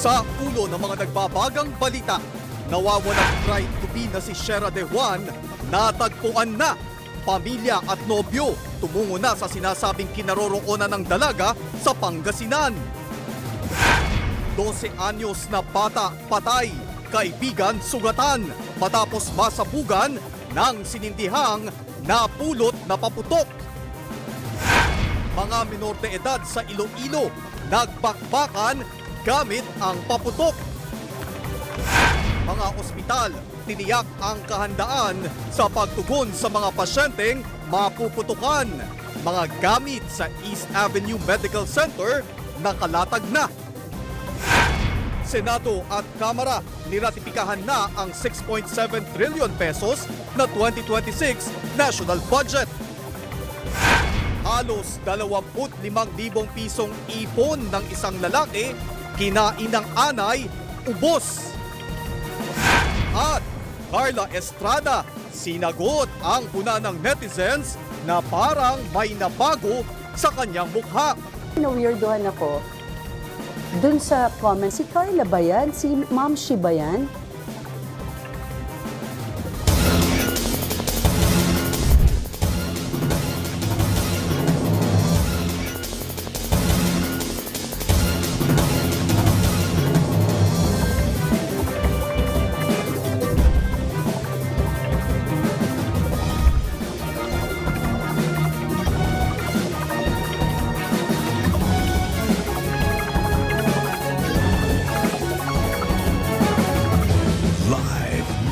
Sa ulo ng mga nagbabagang balita, nawawalang bride to be na si Shera De Juan, natagpuan na. Pamilya at nobyo tumungo na sa sinasabing kinaroroonan ng dalaga sa Pangasinan. 12 anyos na bata patay, kaibigan sugatan matapos masabugan ng sinindihang napulot na paputok. Mga minor de edad sa Iloilo nagbakbakan gamit ang paputok. Mga ospital tiniyak ang kahandaan sa pagtugon sa mga pasyenteng mapuputukan. Mga gamit sa East Avenue Medical Center nakalatag na. Senado at Kamara niratipikahan na ang 6.7 trillion pesos na 2026 national budget. Halos 25,000 pisong ipon ng isang lalaki, kinain ng anay, ubos. At Carla Estrada, sinagot ang puna ng netizens na parang may nabago sa kanyang mukha. Na-weirdohan ako dun sa comment, si Carla ba yan? Si Ma'am Shi ba yan?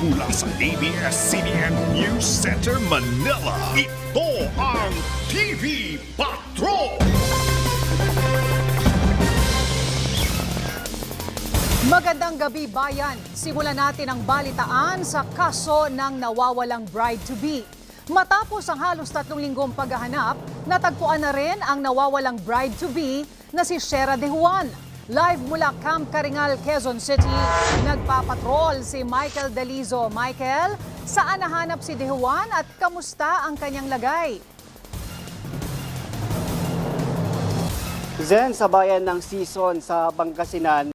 Mula sa ABS-CBN News Center, Manila, ito ang TV Patrol! Magandang gabi, bayan. Simulan natin ang balitaan sa kaso ng nawawalang bride-to-be. Matapos ang halos 3 linggong paghahanap, natagpuan na rin ang nawawalang bride-to-be na si Shera De Juan. Live mula Camp Karingal, Quezon City, nagpapatrol si Michael Dalizo. Michael, saan nahanap si De Juan at kamusta ang kanyang lagay? Zen, sa bayan ng Sison sa Pangasinan,